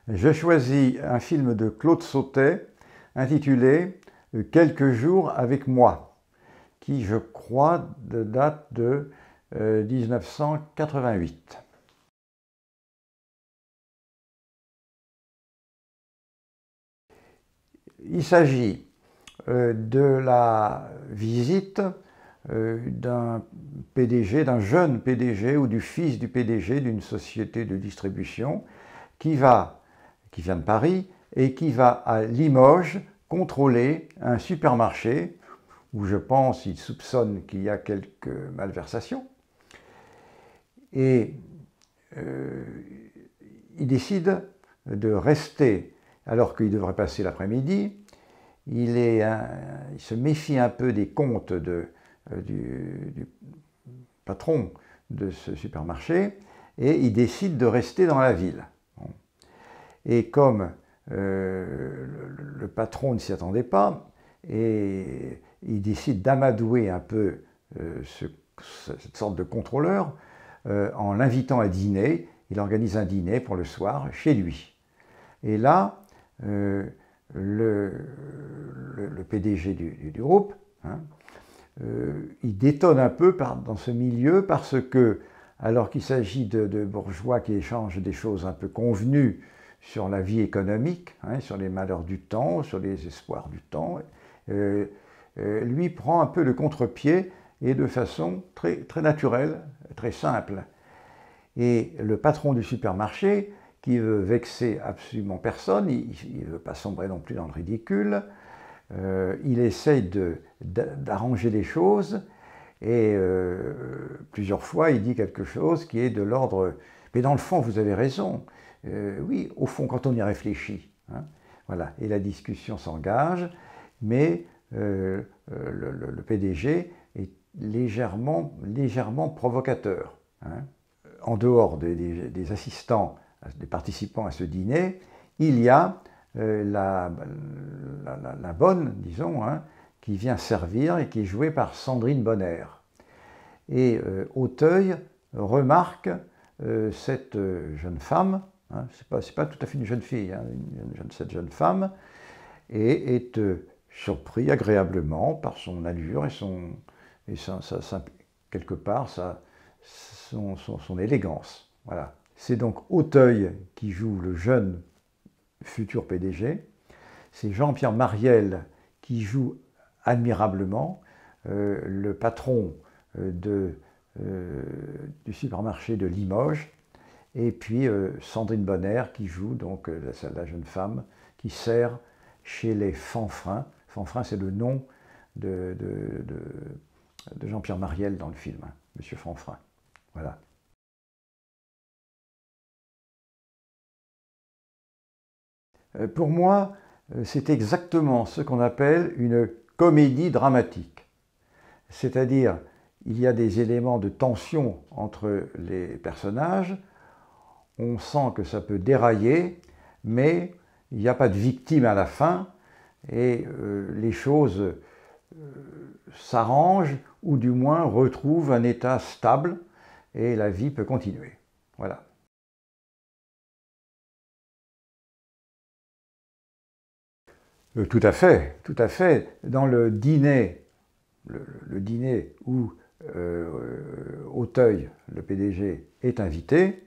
Je choisis un film de Claude Sautet intitulé « Quelques jours avec moi », qui, je crois, date de 1988. Il s'agit de la visite d'un PDG, d'un jeune PDG ou du fils du PDG d'une société de distribution qui vient de Paris et qui va à Limoges contrôler un supermarché où je pense, il soupçonne qu'il y a quelques malversations. Et il décide de rester alors qu'il devrait passer l'après-midi. Il se méfie un peu des comptes du patron de ce supermarché et il décide de rester dans la ville. Et comme le patron ne s'y attendait pas, et il décide d'amadouer un peu cette sorte de contrôleur en l'invitant à dîner. Il organise un dîner pour le soir chez lui. Et là, le PDG du groupe, il détonne un peu dans ce milieu parce que, alors qu'il s'agit de bourgeois qui échangent des choses un peu convenues sur la vie économique, sur les malheurs du temps, sur les espoirs du temps, lui prend un peu le contre-pied et de façon très, très naturelle, très simple. Et le patron du supermarché, qui veut vexer absolument personne, il ne veut pas sombrer non plus dans le ridicule, il essaye d'arranger les choses et plusieurs fois il dit quelque chose qui est de l'ordre « mais dans le fond vous avez raison, oui au fond quand on y réfléchit ». Voilà. Et la discussion s'engage, mais le PDG est légèrement provocateur. En dehors des assistants, des participants à ce dîner, il y a la bonne, disons, qui vient servir et qui est jouée par Sandrine Bonner. Et Auteuil remarque cette jeune femme, c'est pas tout à fait une jeune fille, cette jeune femme, et est surpris agréablement par son allure et quelque part son élégance. Voilà. C'est donc Auteuil qui joue le jeune futur PDG. C'est Jean-Pierre Marielle qui joue admirablement le patron du supermarché de Limoges. Et puis Sandrine Bonner qui joue donc la jeune femme qui sert chez les Fanfreins. Fanfrein, c'est le nom de Jean-Pierre Marielle dans le film, Monsieur Fanfrein. Voilà. Pour moi, c'est exactement ce qu'on appelle une comédie dramatique. C'est-à-dire, il y a des éléments de tension entre les personnages, on sent que ça peut dérailler, mais il n'y a pas de victime à la fin, et les choses s'arrangent, ou du moins retrouvent un état stable, et la vie peut continuer. Voilà. Tout à fait, tout à fait. Dans le dîner où Auteuil, le PDG, est invité,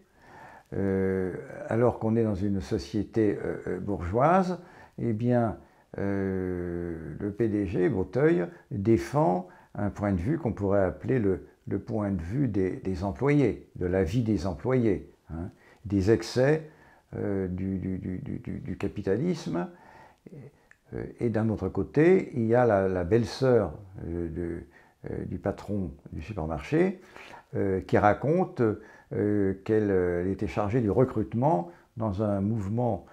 alors qu'on est dans une société bourgeoise, eh bien, le PDG, Auteuil, défend un point de vue qu'on pourrait appeler le point de vue des employés, de la vie des employés, des excès du capitalisme. Et d'un autre côté, il y a la belle-sœur du patron du supermarché qui raconte qu'elle était chargée du recrutement dans un mouvement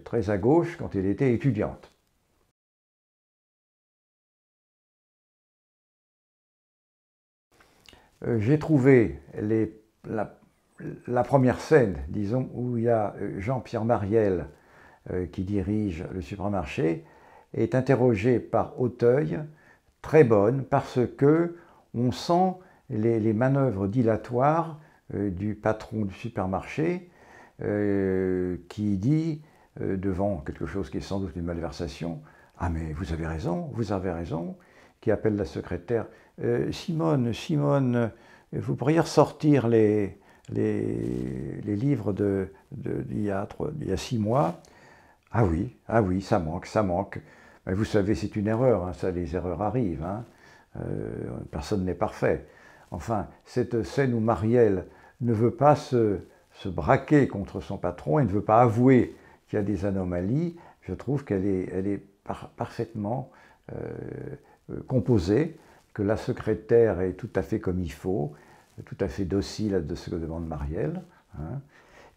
très à gauche quand elle était étudiante. J'ai trouvé la première scène, disons, où il y a Jean-Pierre Marielle qui dirige le supermarché, est interrogé par Auteuil, très bonne, parce que on sent les manœuvres dilatoires du patron du supermarché, qui dit, devant quelque chose qui est sans doute une malversation, « Ah mais vous avez raison », qui appelle la secrétaire, « Simone, vous pourriez ressortir les livres d'il y a 6 mois. » Ah oui, ça manque. Mais vous savez, c'est une erreur, hein, ça, les erreurs arrivent. Hein. Personne n'est parfait. Enfin, cette scène où Marielle ne veut pas se braquer contre son patron et ne veut pas avouer qu'il y a des anomalies, je trouve qu'elle est parfaitement composée, que la secrétaire est tout à fait comme il faut, tout à fait docile à ce que demande Marielle. Hein.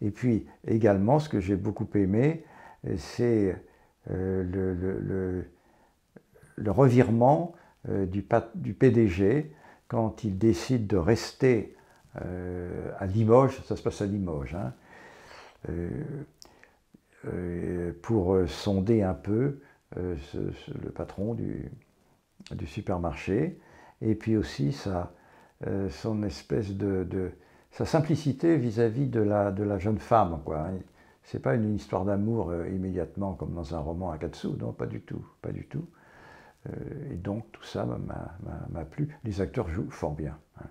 Et puis également, ce que j'ai beaucoup aimé, c'est le revirement du PDG quand il décide de rester à Limoges, ça se passe à Limoges, hein, pour sonder un peu le patron du supermarché, et puis aussi son espèce sa simplicité vis-à-vis de la jeune femme, quoi. C'est pas une histoire d'amour immédiatement comme dans un roman à Katsu, non, pas du tout. Et donc tout ça m'a plu. Les acteurs jouent fort bien. Hein.